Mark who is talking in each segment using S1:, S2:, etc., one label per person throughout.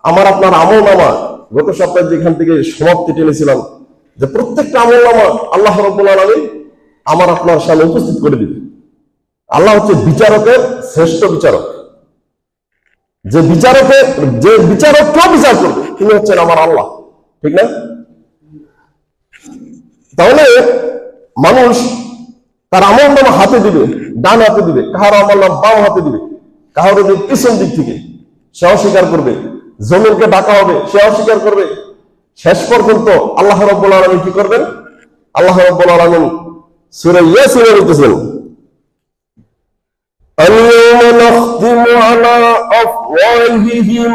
S1: আমার আপনার আমলনামা গত সপ্তাহে যেখান থেকে সমাপ্তি টেনেছিলাম যে প্রত্যেকটা আমলনামা আল্লাহ রাব্বুল আলামিন আমার আপনার সামনে উপস্থিত করে দিবে। আল্লাহ হচ্ছে বিচারকের শ্রেষ্ঠ বিচারক। যে বিচারক কেউ বিচার করবে তিনি হচ্ছেন আমার আল্লাহ, ঠিক না? তাহলে মানুষ তার আমলনামা হাতে দিবে, ডান হাতে দিবে, কাহার আমলনামা বাম হাতে দিবে, কাহার দিবে পিছন দিক থেকে, সে অস্বীকার করবে। জমিনকে ডাকা হবে, সে অস্বীকার করবে। শেষ পর্যন্ত আল্লাহ রাব্বুল আলামিন কি করবেন? আল্লাহ রাব্বুল আলামিন সূরা ইয়াসিনে বলতেছেন, আল-ইয়াওমা নাখতিমু আলা আফওয়াহিহিম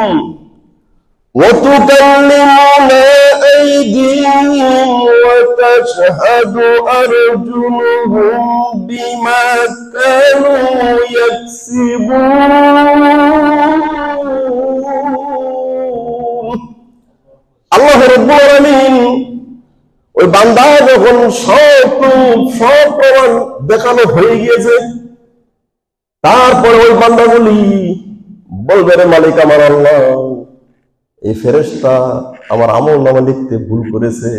S1: ওয়া তুকাল্লিমুনা আইদিহিম ওয়া তাশহাদু আরজুলুহুম বিমা কানু ইয়াকসিবুন। আল্লাহ রাব্বুল আলামিন ওই বান্দা যখন সব প্রমাণ দেখানো হয়ে গিয়েছে, তারপরে ওই বান্দাগুলি বলবে, রে মালিক আমার আল্লাহ, এই ফেরেশতা আমার আমলনামা লিখতে ভুল করেছে।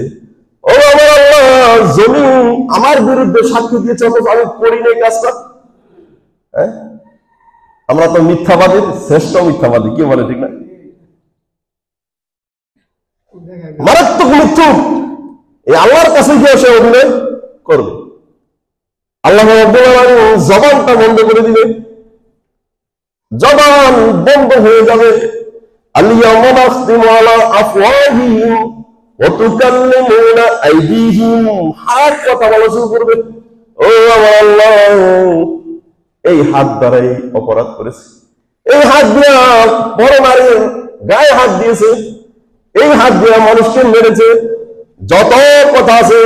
S1: ও আমার আল্লাহ, জমিন আমার বিরুদ্ধে সাক্ষী দিয়েছে, অথচ আমি করি নাই কাজটা। হ্যাঁ, আমরা তো মিথ্যাবাদীর শ্রেষ্ঠ মিথ্যাবাদী, কি বলে, ঠিক না? মারাত্মক মিথ্যুক। এই আল্লাহর কাছে গিয়ে সে অভিনয় করবে। আল্লাহ রাব্বুল আলামিন জবানটা বন্ধ করে দিবে, জবান বন্ধ হয়ে যাবে। আল-ইয়াওমা নাখতিমু আলা আফওয়াহিহিম ওয়া তুকাল্লিমুনা আইদিহিম, হাত কথা বলা শুরু করবে। ও আমার আল্লাহ, এই হাত দ্বারাই অপরাধ করেছে, এই হাত দিয়া বড় নারীর গায়ে হাত দিয়েছে, এই হাত দিয়ে মানুষকে মেরেছে, যত কথা আছে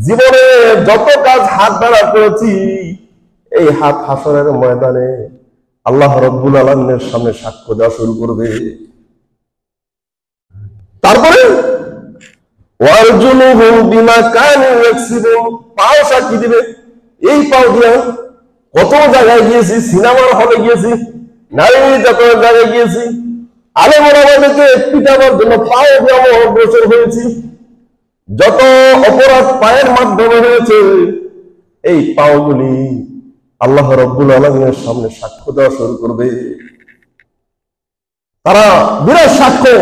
S1: জীবনে যত কাজ হাত দ্বারা করেছি, এই হাত হাসরের ময়দানে আল্লাহ রাব্বুল আলামিনের সামনে সাক্ষ্য দেওয়া শুরু করবে। তারপরে ওয়ারজুলুহুম বিমা কানু ইয়াকসিবুন, পাও সাক্ষী দিবে। এই পাও দিয়া কত জায়গায় গিয়েছি, সিনেমার হলে গিয়েছি, নারী যত জায়গায় গিয়েছি, আলেম ওলামাদেরকে পিটানোর জন্য পাও দিয়ে অগ্রসর হয়েছি। যত অপরাধ পায়ের মাধ্যমে হয়েছে, এই পাওগুলি আল্লাহ রাব্বুল আলামিনের সামনে সাক্ষ্য দেওয়া শুরু করবে। তারা বিরাট সাক্ষ্য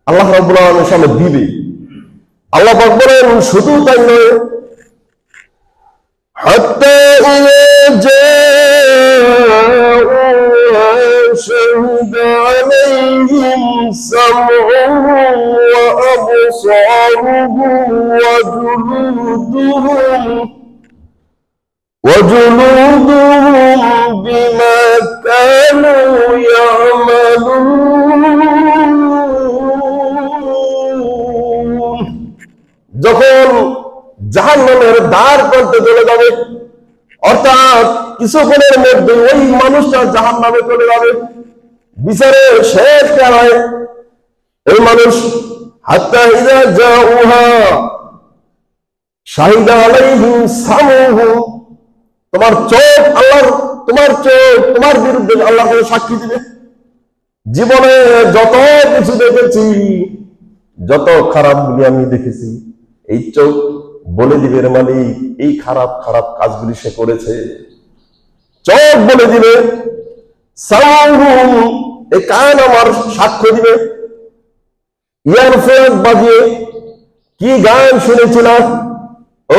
S1: আল্লাহ রাব্বুল আলামিনের সামনে দিবে। আল্লাহ পাক বলেন, শুধু তাই নয়, হাত্তা ইযা জাআউহা শাহিদা আলাইহিম সামউহুম ওয়া আবসারুহুম ওয়া জুলুদুহুম বিমা কানু ইয়ামালুন। যখন জাহান্নামের দ্বার প্রান্তে চলে যাবে, অর্থাৎ কিছুক্ষণের মধ্যে ওই মানুষটা জাহান্নামে চলে যাবে, বিচারের শেষ বেলায় এই মানুষ হাত্তা ইযা জাউহা শাহিদা আলাইহিম সামউহুম, তোমার চোখ তোমার বিরুদ্ধে আল্লাহ সাক্ষী দিবে। জীবনে যত কিছু দেখেছি, যত খারাপ গুলি আমি দেখেছি, এই চোখ বলে দিবে, রে মালিক, এই খারাপ খারাপ কাজগুলি সে করেছে। চোখ বলে দিবে, সামউহুম, এই কান আমার সাক্ষ্য দিবে। ইয়ারফোন বাজিয়ে কি গান শুনেছিলাম, ও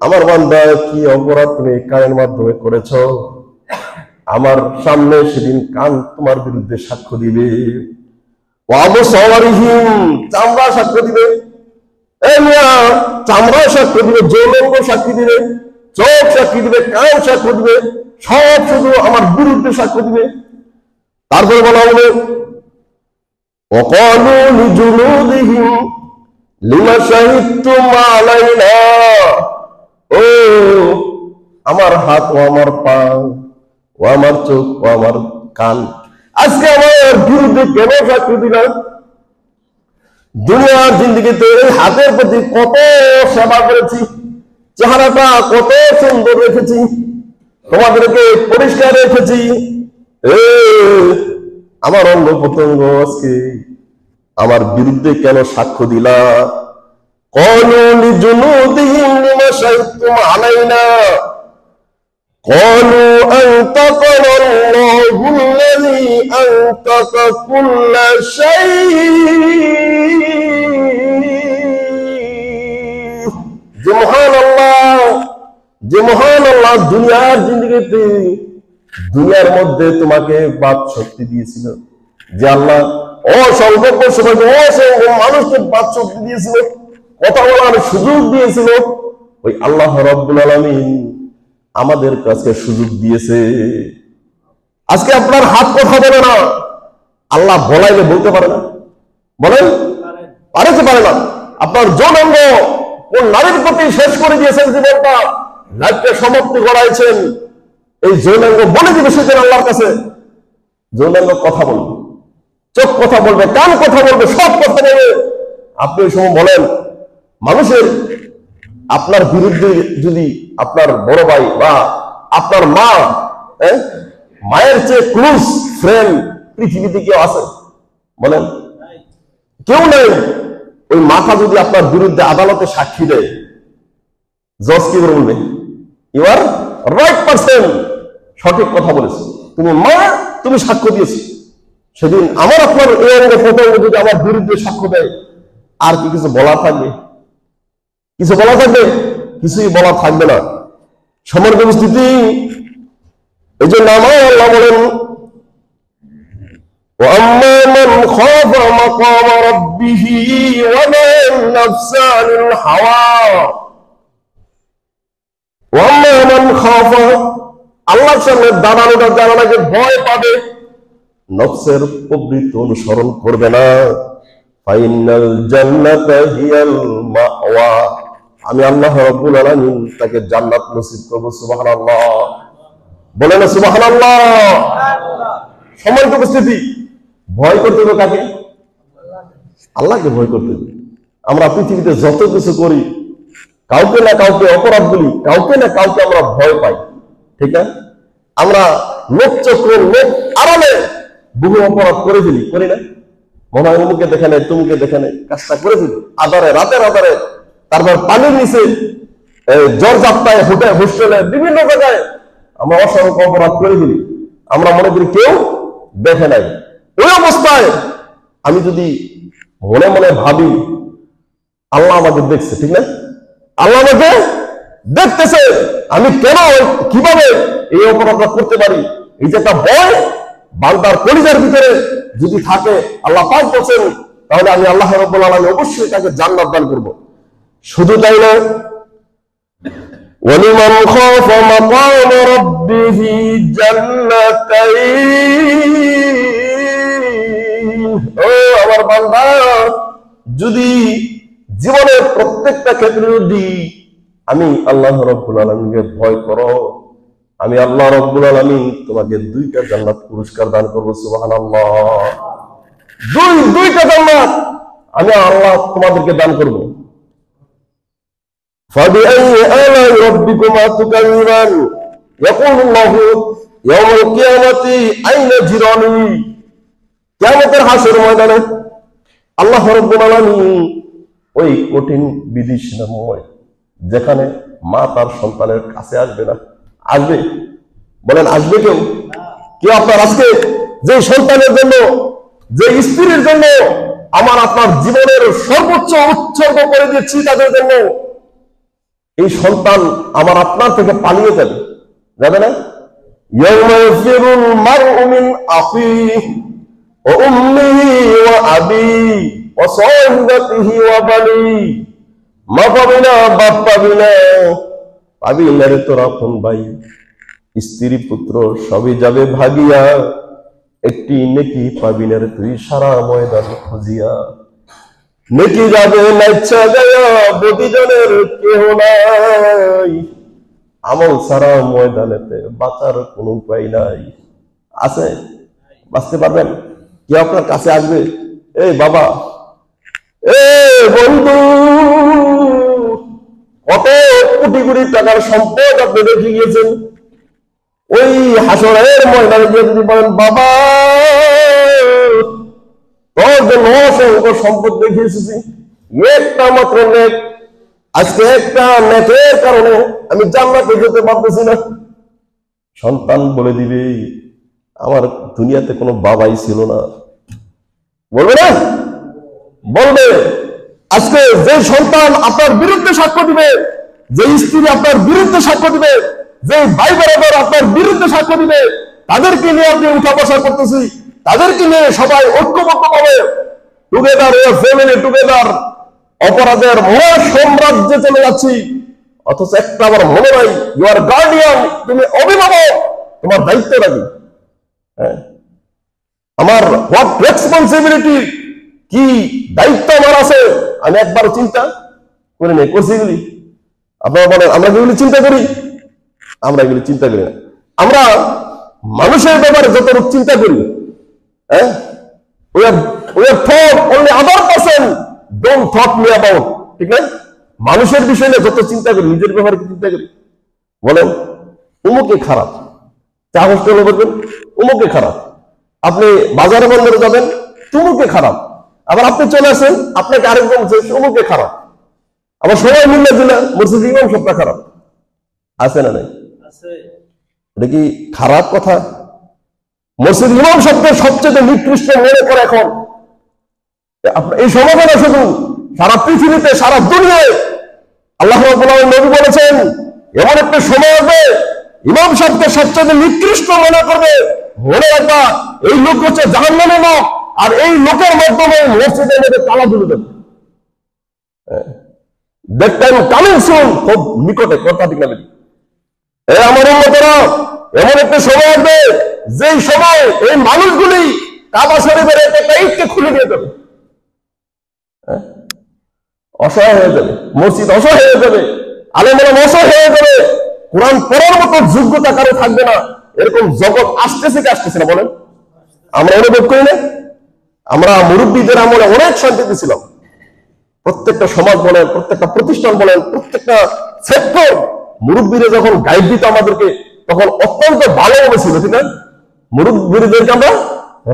S1: আমার বান্দা, কি অপরাধ তুমি কানের মাধ্যমে করেছ, আমার সামনে সেদিন কান তোমার বিরুদ্ধে সাক্ষ্য দিবে। চামড়া সাক্ষ্য দিবে, চামড়া সাক্ষ্য দিবে, যৌনাঙ্গ সাক্ষী দিবে, চোখ সাক্ষী দিবে, কান সাক্ষ্য দিবে, সব শুধু আমার বিরুদ্ধে সাক্ষ্য দিবে। তারপরে বলা হবে, وقالوا لجلودهم لما شهدتم علينا, ও আমার হাত ও আমার পা ও আমার চোখ ও আমার কান আজকে আমার বিরুদ্ধে কেন সাক্ষ্য দিলা? দুনিয়ার জিন্দেগিতে এই হাতের প্রতি কত সেবা করেছি, চেহারাটা কত সুন্দর রেখেছি, তোমাদেরকে পরিষ্কার রেখেছি, আমার অঙ্গ প্রত্যঙ্গ আজকে আমার বিরুদ্ধে কেন সাক্ষ্য দিলা? ক্বালু লিজুলুদিহিম লিমা শাহিদতুম আলাইনা ক্বালু আনতাকানা আল্লাহুল্লাযী আনতাকা কুল্লা শাই। যে মহান আল্লাহ দুনিয়ার জিন্দেগিতে দুনিয়ার মধ্যে তোমাকে বাক শক্তি দিয়েছিল, যে আল্লাহ অসংখ্য সমাজে অসংখ্য মানুষকে বাক শক্তি দিয়েছিল, কথা বলার সুযোগ দিয়েছিল, ওই আল্লাহ রাব্বুল আলামিন আমাদের কাছে সুযোগ দিয়েছে। আজকে আপনার হাত কথা বলে না, আল্লাহ বলাইলে বলতে পারে না? বলেন পারে কি পারে না? আপনার যৌনাঙ্গ কোন নারীর প্রতি শেষ করে দিয়েছেন জীবনটা, লাইফকে সমাপ্তি করাইছেন, এই যৌনাঙ্গ বলে দিবে সেদিন আল্লাহর কাছে। যৌনাঙ্গ কথা বলবে, চোখ কথা বলবে, কান কথা বলবে, সব কথা বলবে। আপনি ওই সময় বলেন, মানুষের আপনার বিরুদ্ধে যদি আপনার বড় ভাই বা আপনার মা, মায়ের চেয়ে ক্লোজ ফ্রেন্ড পৃথিবীতে কেউ আছে? বলেন কেউ নেই। ওই মাথা যদি আপনার বিরুদ্ধে আদালতে সাক্ষী দেয়, জজ কি বলবে? ইউ আর রাইট পারসন, সঠিক কথা বলেছে, তুমি মা, তুমি সাক্ষ্য দিয়েছি। সেদিন আমার আপনার এই অঙ্গ প্রত্যঙ্গ যদি আমার বিরুদ্ধে সাক্ষ্য দেয়, আর কি কিছু বলা থাকবে? কিছু বলা থাকবে? কিছুই বলা থাকবে না। সম্মানিত উপস্থিতি, এই জন্য আল্লাহ বলেন, وَأَمَّا مَنْ خَافَ مَقَامَ رَبِّهِ وَنَهَى النَّفْسَ عَنِ الْهَوَى وَأَمَّا مَنْ خَافَ, আল্লাহর সামনে দাঁড়ানোটা যারা নাকি ভয় পাবে, নফসের প্রবৃত্তি অনুসরণ করবে না, ফাইনাল জান্নাতা হিয়াল মাওয়া, আমি আল্লাহ রাব্বুল আলামিন তাকে জান্নাত নসিব করব। সুবহানাল্লাহ, বলেন সুবহানাল্লাহ। সম্মানিত উপস্থিতি, ভয় করতে হবে কাকে? আল্লাহকে ভয় করতে হবে। আমরা পৃথিবীতে যত কিছু করি, কাউকে না কাউকে অপরাধ বলি, কাউকে না কাউকে আমরা ভয় পাই, ঠিক না? আমরা লোক চক্র, লোক আড়ালে বহু অপরাধ করে ফেলি, করি না? মনে হয় অমুকে দেখে নেয়, তুমুকে দেখে নেয়, কাজটা করে ফেলি আধারে, রাতের আধারে। তারপর পানির নিচে, জ্বর যাত্রায়, হোস্টেলে, বিভিন্ন জায়গায় আমরা অসংখ্য অপরাধ করে ফেলি। আমরা মনে করি কেউ দেখে নাই। ওই অবস্থায় আমি যদি মনে মনে ভাবি আল্লাহ আমাকে দেখছে, ঠিক না? আল্লাহ আমাকে দেখতেছে, আমি কেন কিভাবে এই অপরাধটা করতে পারি, এই যে একটা ভয় বান্দার কলিজার ভিতরে যদি থাকে, আল্লাহ পাক বলেন, তাহলে আমি আল্লাহ রাব্বুল আলামিন অবশ্যই তাকে জান্নাত দান করব। শুধু তাই না, وَلِمَنْ خَافَ مَقَامَ رَبِّهِ جَنَّتَيْنِ, ও আমার বান্দা, যদি জীবনের প্রত্যেকটা ক্ষেত্রে যদি আমি আল্লাহ রাব্বুল আলামিনকে ভয় করো, আমি আল্লাহ রাব্বুল আলামিন তোমাকে দুইটা জান্নাত পুরস্কার দান করব। সুবহানাল্লাহ, দুইটা জান্নাত আমি আল্লাহ তোমাদেরকে দান করব। فَبِأَيِّ آلَاءِ رَبِّكُمَا تُكَذِّبَانِ يَقُولُ اللَّهُ يَوْمَ الْقِيَامَةِ أَيْنَ جِيرَانِي, কিয়ামতের হাসর ময়দানে আল্লাহ রাব্বুল আলামিন ওই কঠিন বিধিনিষেধময়, যেখানে মা তার সন্তানের কাছে আসবে না। আসবে? বলেন আসবে কেউ? কেউ আপনার আজকে যে সন্তানের জন্য, যে স্ত্রীর জন্য আমার আপনার জীবনের সর্বোচ্চ উৎসর্গ করে দিচ্ছি, তাদের জন্য এই সন্তান আমার আপনার থেকে পালিয়ে যাবে না? ইয়াউমা ইয়াফিরুল মারউ মিন আখিহি ওয়া উম্মিহি ওয়া আবিহি ওয়া সাহিবাতিহি ওয়া বানিহি, মা পাবি না, বাপ পাবি না, পাবি না রে তোর আপন ভাই, স্ত্রী পুত্র সবই যাবে ভাগিয়া, একটি নেকি পাবি না রে তুই সারা ময়দান খুঁজিয়া। নেকি যাবে নাইচ্ছা গায়া, বদিজনের কেহ নাই, আমল ছাড়া ময়দানেতে বাঁচার কোনো উপায় নাই। আছে? বাঁচতে পারবেন? কে আপনার কাছে আসবে? এই বাবা, এ বন্ধু, কত কোটি কোটি টাকার সম্পদ আপনি রেখে গিয়েছেন, ওই হাসরের ময়দানে গিয়ে যদি বলেন বাবা অসংখ্য সম্পদ দেখে এসেছি, একটা মাত্র নেক। আজকে একটা নেকের কারণে আমি জান্নাতে যেতে পারতেছি না। সন্তান বলে দিবে আমার দুনিয়াতে কোনো বাবাই ছিল না, বলবে না? বলবে। আজকে যে সন্তান আপনার বিরুদ্ধে সাক্ষ্য দিবে, যে স্ত্রী আপনার বিরুদ্ধে সাক্ষ্য দিবে, যে ভাই বোনেরা আপনার বিরুদ্ধে সাক্ষ্য দিবে, তাদেরকে নিয়ে আপনি উঠা বসা করতেছি, তাদেরকে নিয়ে সবাই ঐক্যবদ্ধ হবে, টুগেদার ফ্যামিলি টুগেদার, অপরাধের মহা সাম্রাজ্যে চলে যাচ্ছি। অথচ একটা আমার মনে নাই, ইউ আর গার্ডিয়ান, তুমি অভিভাবক, তোমার দায়িত্ব রাখি। হ্যাঁ, আমার হোয়াট রেসপন্সিবিলিটি, কি দায়িত্ব আমার আছে, আমি একবার চিন্তা করে নেই। করছি এগুলি? আপনারা বলেন আমরা যেগুলি চিন্তা করি? আমরা এগুলি চিন্তা করি না। আমরা মানুষের ব্যাপারে যতটুকু চিন্তা করি, হ্যাঁ, we have thought only other person, don't thought me about, ঠিক না? মানুষের বিষয় নিয়ে যত চিন্তা করি, নিজের ব্যাপারে কি চিন্তা করি? বলেন, উমুকে খারাপ, চা হোস্টেলে বলবেন উমুকে খারাপ, আপনি বাজারে বন্দরে যাবেন তুমুকে খারাপ, আবার আপনি চলে আসেন আপনাকে আরেকজন উমুকে খারাপ, আবার সবাই মিলে দিলে মসজিদ ইমাম সবটা খারাপ। আছে না নাই? এটা কি খারাপ কথা? মসজিদ ইমাম শব্দের সবচেয়ে নিকৃষ্ট মনে করে এখন এই সমাধান শুধু সারা পৃথিবীতে, সারা দুনিয়ায়। আল্লাহ রাব্বুল আলামিন নবী বলেছেন, এমন একটা সময় হবে ইমাম সাহেবকে সবচেয়ে নিকৃষ্ট মনে করবে। মনে রাখবা, এই লোক হচ্ছে জাহান্নামের লোক, আর এই লোকের মাধ্যমে মসজিদের মধ্যে তালা ঝুলে দেবে। দ্যাট টাইম কামিং সুন, খুব নিকটে। কথা ঠিক না? আমার উম্মতেরা, এমন একটা সময় আসবে যেই সময় এই মানুষগুলি কাবা শরীফের একটা ইটকে খুলে দিয়ে যাবে, অসহায় হয়ে যাবে, মসজিদ অসহায় হয়ে যাবে, আলেমেরা অসহায় হয়ে যাবে, কোরআন পড়ার মতো যোগ্যতা কারো থাকবে না। এরকম জগৎ আসতেছে কি আসতেছে না বলেন? আমরা অনুভব করি না? আমরা মুরব্বীদের আমলে অনেক শান্তিতে ছিলাম। প্রত্যেকটা সমাজ বলেন, প্রত্যেকটা প্রতিষ্ঠান বলেন, প্রত্যেকটা সেক্টর মুরব্বীরা যখন গাইড দিত আমাদেরকে, তখন অত্যন্ত ভালোভাবে ছিল, ঠিক না? মুরব্বীদেরকে আমরা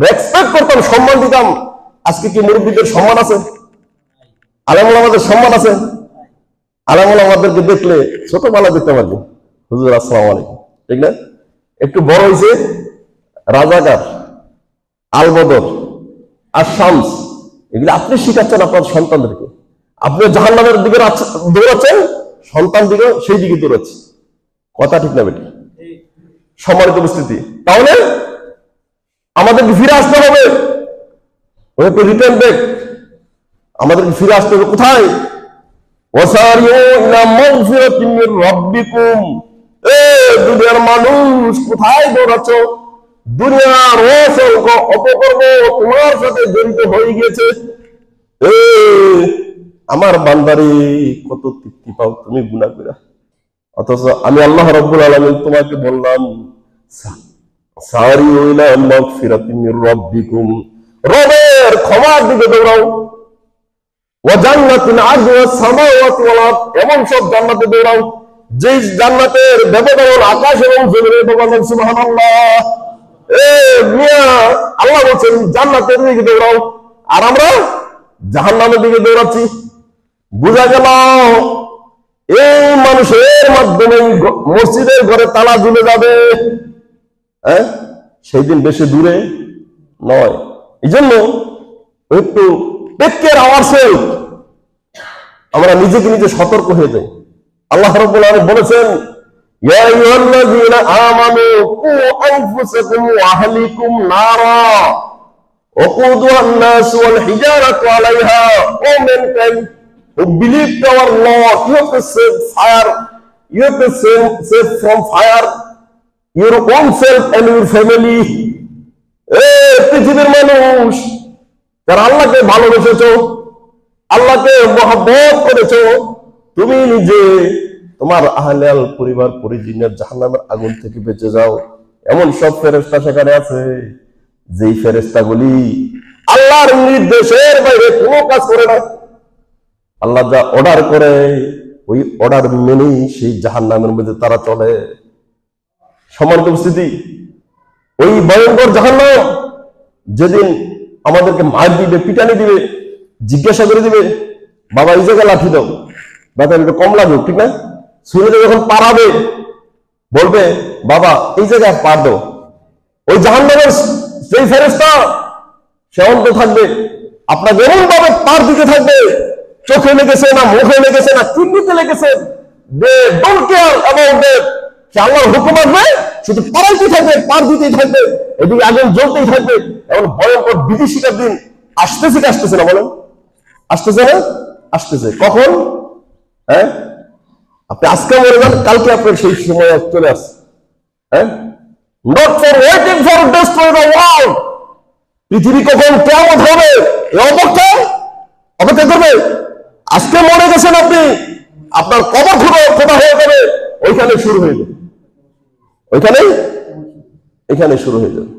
S1: রেসপেক্ট করতাম, সম্মান দিতাম। আজকে কি মুরব্বীদের সম্মান আছে? আলেমুল আমাদের সম্মান আছে? আলেমুল আমাদেরকে দেখলে ছোটবেলা দেখতে পারবে, হুজুর আসসালামু আলাইকুম, ঠিক না? একটু বড় হয়েছে রাজাকার, আলবদর আর শামস, এগুলো আপনি শিখাচ্ছেন আপনার সন্তানদেরকে। আপনি জাহান্নামের দিকে দৌড়াচ্ছেন, সন্তান দিকে সেই দিকে দৌড়াচ্ছে। কথা ঠিক না বেটি? সম্মানিত উপস্থিতি, তাহলে আমাদেরকে ফিরে আসতে হবে, রিটার্ন ব্যাক। আমাদেরকে ফিরে আসতে হবে কোথায়? দুনিয়ার মানুষ কোথায় দৌড়াচ্ছ? দুনিয়ার অসংখ্য অপকর্ম তোমার সাথে জড়িত হয়ে গিয়েছে। আমার বান্দারে কত তৃপ্তি পাও তুমি গুনাহ করে, অথচ আমি আল্লাহ রাব্বুল আলামিন তোমাকে বললাম সারিউ ইলা মাগফিরাতিন মির রাব্বিকুম, রবের ক্ষমার দিকে দৌড়াও। ওয়া জান্নাতিন আরদুহা সামাওয়াতু ওয়াল আরদ, এমন সব জান্নাতে দৌড়াও যে জান্নাতের ব্যবধান আকাশ এবং জমিনের ব্যবধান। সুবহানাল্লাহ। আল্লাহ বলছেন জান্নাতের দিকে দৌড়াও, আর আমরা জাহান্নামের দিকে দৌড়াচ্ছি। বুঝা গেল এই মানুষের মাধ্যমে মসজিদের ঘরে তালা ঝুলে যাবে। হ্যাঁ, সেই দিন বেশি দূরে নয়। এই জন্য একটু টেক কেয়ার আওয়ারসেলফ, আমরা নিজেকে নিজে সতর্ক হয়ে যাই। আল্লাহ রাব্বুল আলামিন বলেছেন, ইয়া আইয়ুহাল্লাযীনা আমানু কু আনফুসাকুম ওয়া আহলিকুম নারা ওয়াকুদুহা আন-নাস ওয়াল হিজারাতু আলাইহা, ও mankind who believe to our Lord, you have to save fire, you have to save from fire your own self and your family. পৃথিবীর মানুষ যারা আল্লাহকে ভালোবেসেছো, আল্লাহকে মহব্বত করেছো, তুমি নিজে তোমার আহলাল পরিবার পরিজনের জাহান্নামের আগুন থেকে বেঁচে যাও। এমন সব ফেরেশতা সেখানে আছে যেই ফেরেশতাগুলি আল্লাহর নির্দেশের বাইরে কোনো কাজ করে না। আল্লাহ যা অর্ডার করে ওই অর্ডার মেনেই সেই জাহান্নামের মধ্যে তারা চলে। সম্মানিত উপস্থিতি, ওই ভয়ঙ্কর জাহান্নাম যেদিন আমাদেরকে মার দিবে, পিটানি দিবে, জিজ্ঞাসা করে দিবে, বাবা এই জায়গায় লাঠি দাও, ব্যথা একটু কম লাগবে, ঠিক না? শরীরে যখন পারাবে বলবে বাবা এই জায়গায় পার দাও, ওই জাহান্নামের সেই ফেরেশতা সে অন্ত থাকবে, আপনাকে এমন ভাবে পার দিতে থাকবে, চোখে লেগেছে না, মুখে লেগেছে না, কিডনিতে লেগেছে, they don't care about that. সে আল্লাহর হুকুম আসবে, শুধু পারাইতে থাকবে, পার দিতেই থাকবে, এদিকে আগুন জ্বলতেই থাকবে। এমন ভয়ঙ্কর বিভীষিকার দিন আসতেছে কি আসতেছে না বলেন? আসতেছে না? আসতেছে। কখন? হ্যাঁ, আপনি আজকে মরে যান, কালকে আপনার সেই সময় চলে আসছে। হ্যাঁ, not for waiting for destroy the world. পৃথিবী কখন কিয়ামত হবে এই অপেক্ষা করবে। আজকে মরে গেছেন আপনি, আপনার কবর খোদা হয়ে যাবে, ওইখানে শুরু হয়ে যাবে, এখানে শুরু হয়ে যাবে।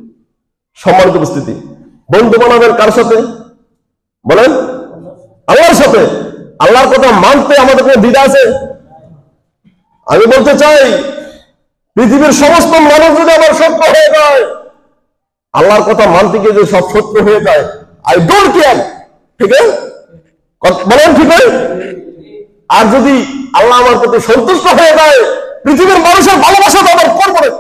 S1: সম্মানিত উপস্থিতি, বন্ধু বানাবেন কার সাথে বলেন? আল্লাহর সাথে। আল্লাহর কথা মানতে আমাদের কোনো দ্বিধা আছে? আমি বলতে চাই, পৃথিবীর সমস্ত মানুষ যদি আমার সত্য হয়ে যায়, আল্লাহর কথা মানতে গিয়ে যদি সব সত্য হয়ে যায়, আই ডোন্ট কেয়ার। ঠিক আছে বলেন? ঠিক আছে। আর যদি আল্লাহ আমার প্রতি সন্তুষ্ট হয়ে যায়, পৃথিবীর মানুষের ভালোবাসা তো আমার করবো না।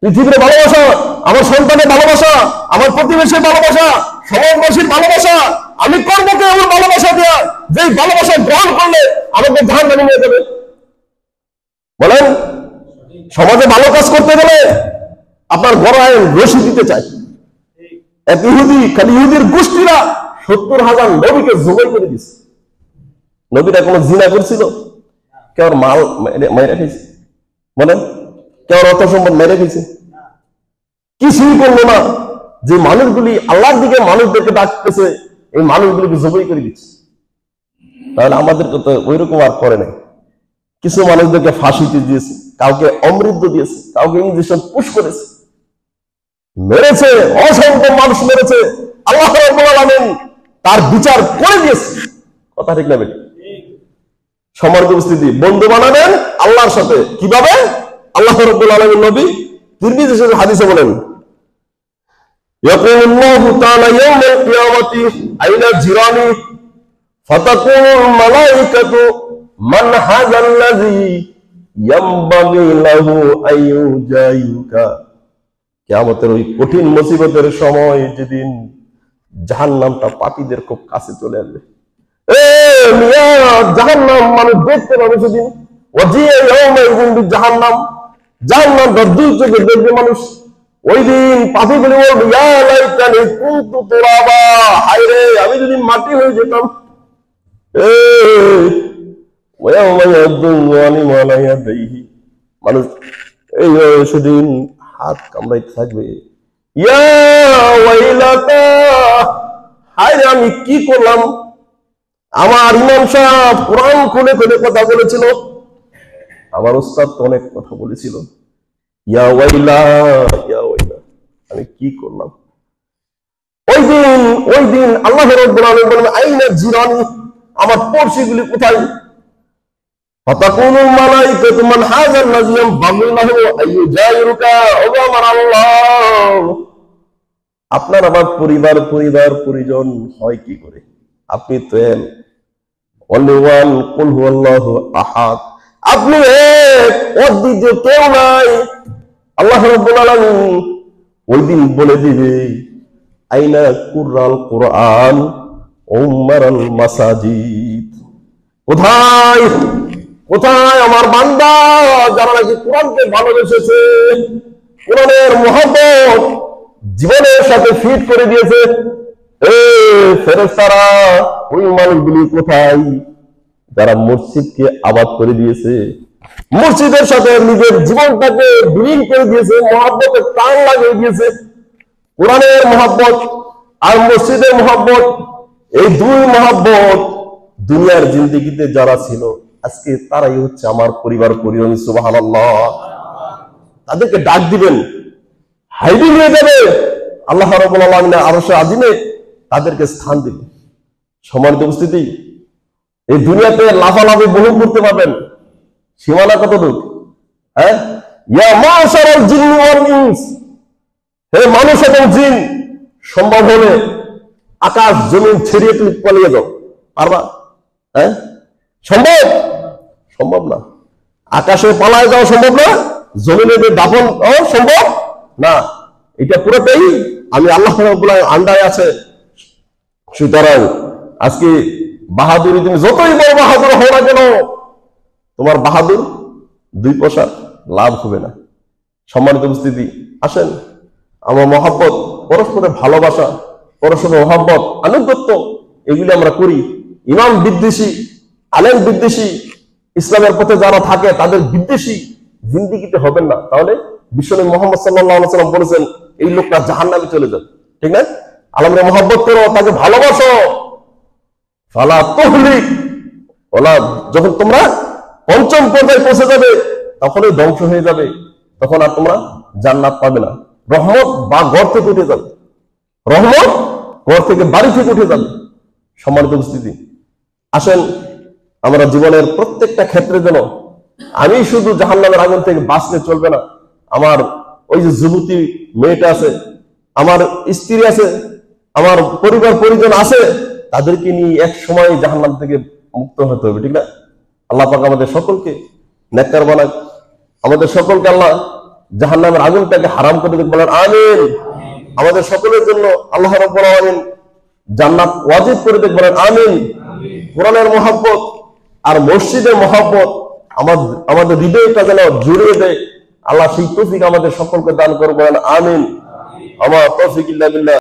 S1: পৃথিবীর ভালোবাসা, আমার সন্তানের ভালোবাসা, আমার প্রতিবেশীর ভালোবাসা, সমাজবাসীর ভালোবাসা, আমি করবো কে আমার ভালোবাসা দেওয়া, যে ভালোবাসা গ্রহণ করলে আমাকে জাহান্নামে নিয়ে যাবে। বলেন, সমাজে ভালো কাজ করতে গেলে আপনার বড় আইন রশি দিতে চায়। এক ইহুদি, খালি ইহুদির গোষ্ঠীরা 70,000 নবীকে জবাই করে দিচ্ছে। নবীরা কোনো জিনা করছিল? কেউ মাল মেরে খেয়েছে? বলেন, কেউ অর্থ সম্পদ মেরে খেয়েছে? কিছুই করলো না। যে মানুষগুলি আল্লাহর দিকে মানুষদেরকে ডাকতেছে, এই মানুষগুলিকে জবাই করে দিচ্ছে। তাহলে আমাদেরকে তো ওই রকম আর করে নাই। কিছু মানুষদেরকে ফাঁসিতে দিয়েছে, কাউকে অমৃত দিয়েছে, কাউকে ইঞ্জেকশন পুশ করেছে, মেরেছে, অসংখ্য মানুষ মেরেছে। আল্লাহ রাব্বুল আলামিন তার বিচার করে দিয়েছে। কথা ঠিক না বেটি? সম্মানিত উপস্থিতি, বন্ধু বানাবেন আল্লাহর সাথে কিভাবে? আল্লাহ রাব্বুল আলামিন নবী তিরমিজি শরীফের হাদিসে বলেন, ইয়াকুলুল্লাহু তাআলা ইয়াউমাল কিয়ামাতি আইনা জিরানি ফাতাকুলুল মালাইকাতু মান হাযাল্লাযী ইয়ামবাগি লাহু আইয়ুজাইকা। কিয়ামতের ওই কঠিন মুসিবতের সময়, যেদিন জাহান্নামটা পাপীদের খুব কাছে চলে আসবে। জাহান্নাম মানুষ দেখতে পাবে সেদিন। জাহান্নামটা দুই চোখে দেখবে মানুষ। ওই দিন পাপীগুলি বলবে, ইয়া লাইতানি কুনতু তুরাবা, হায় রে আমি যদি মাটি হয়ে যেতাম। মানুষ এই সেদিন হাত কামড়াইতে থাকবে, ইয়া ওয়াইলাতা, হায় রে আমি কি করলাম। আমার ইমাম সাহেব কোরআন খুলে খুলে কথা বলেছিল, আমার উস্তাদ তো অনেক কথা বলেছিল, ইয়া ওয়াইলা ইয়া ওয়াইলা, আমি কি করলাম। ওই দিন আল্লাহ রাব্বুল আলামিন বলবেন, আইনা জিরানি, আমার পড়শিগুলি কোথায়? ফাতাকুলুল মালাইকাতু মান হাযাল্লাযী ইয়ামবাগি লাহু আইয়ুজাইরুকা। ওগো আমার আল্লাহ, আপনার আবার পরিবার পরিজন হয় কি করে? আপনি তো অনলি ওয়ান, কুল হুয়াল্লাহু আহাদ, আপনি এক, অদ্বিতীয় কেউ নাই। আল্লাহ রাব্বুল আলামিন ওই দিন বলে দিবে, আইনা কুরআল কুরআন উম্মারাল মাসাজিদ, কোথায় কোথায় আমার বান্দা যারা নাকি কোরআনকে ভালোবেসেছে, কোরআনের মহব্বত জীবনের সাথে ফিট করে দিয়েছে, ফেরেশতারা ওই মানুষগুলি কোথায়? যারা মসজিদকে আবাদ করে দিয়েছে, মসজিদের সাথে নিজের জীবনটাকে বিলীন করে দিয়েছে, মহব্বতের টান লাগিয়ে দিয়েছে। কোরআনের মহব্বত আর মসজিদের মহব্বত, এই দুই মহব্বত দুনিয়ার জিন্দেগিতে যারা ছিল, আজকে তারাই হচ্ছে আমার পরিবার পরিজন। সুবহানাল্লাহ। তাদেরকে ডাক দিবেন, হাইডিং হয়ে যাবে, আল্লাহ রাব্বুল আলামিনের আরশে আজিমে তাদেরকে স্থান দিবেন। সম্মানিত উপস্থিতি, এই দুনিয়াতে লাফালাফি বহু করতে পারবেন, সীমানা কতটুকু? হ্যাঁ, ইয়া মাশারাল জিন্নি ওয়াল ইনস, হে মানুষ এবং জিন, সম্ভব হলে আকাশ জমিন ছেড়িয়ে তুমি পালিয়ে যাও, পারবা? হ্যাঁ, সম্ভব? সম্ভব না। আকাশে পালায় যাওয়া সম্ভব না, জমিনে দাফন সম্ভব না। এটা পুরোটাই আমি আল্লাহ রাব্বুল আলামিনের আন্ডারে আছে। সুতরাং আজকে বাহাদুরি, তুমি যতই বড় বাহাদুর হও না কেন, তোমার বাহাদুর 2 পয়সা লাভ হবে না। সম্মানিত উপস্থিতি, আসেন আমার মহব্বত, পরস্পরের ভালোবাসা, পরস্পরের মহব্বত, আনুগত্য, এগুলি আমরা করি। ইমাম বিদ্বেষী, আলেম বিদ্বেষী, ইসলামের পথে যারা থাকে তাদের বিদ্বেষী জিন্দিগিতে হবেন না। তাহলে বিশ্বনবী মুহাম্মদ সাল্লাল্লাহু আলাইহি ওয়াসাল্লাম বলেছেন এই লোকটা জাহান্নামে চলে যাবে। ঠিক না? আলমরে মহব্বত করো, তাকে ভালোবাসো। ফালা তুহলিক ওলা, যখন তোমরা পঞ্চম পর্যায়ে পৌঁছে যাবে তখনই ধ্বংস হয়ে যাবে, তখন আর তোমরা জান্নাত পাবে না। রহমত বা ঘর থেকে উঠে যাবে, রহমত ঘর থেকে বাড়ি থেকে উঠে যাবে। সম্মানিত উপস্থিতি, আসেন আমরা জীবনের প্রত্যেকটা ক্ষেত্রে যেন, আমি শুধু জাহান্নামের আগুন থেকে বাঁচলে চলবে না, আমার ওই যে যুবতী মেয়েটা আছে, আমার স্ত্রী আছে, আমার পরিবার পরিজন আছে, তাদেরকে নিয়ে এক সময় জাহান্নাম থেকে মুক্ত হতে হবে। ঠিক না? আল্লাহ পাক আমাদের সকলকে নেককার বানাক, আমাদের সকলকে আল্লাহ জাহান্নামের আগুনটাকে হারাম করে দিক বলেন আমিন। আমাদের সকলের জন্য আল্লাহ রাব্বুল আলামিন জান্নাত ওয়াজিব করে দিক বলেন আমিন। কোরআনের মহব্বত আর মসজিদের মহব্বত আমাদের হৃদয়টা যেন জুড়িয়ে দেয়, আল্লাহ সেই তৌফিক আমাদের সকলকে দান করে বলেন আমিন। আমার তৌফিক ইল্লা বিল্লাহ।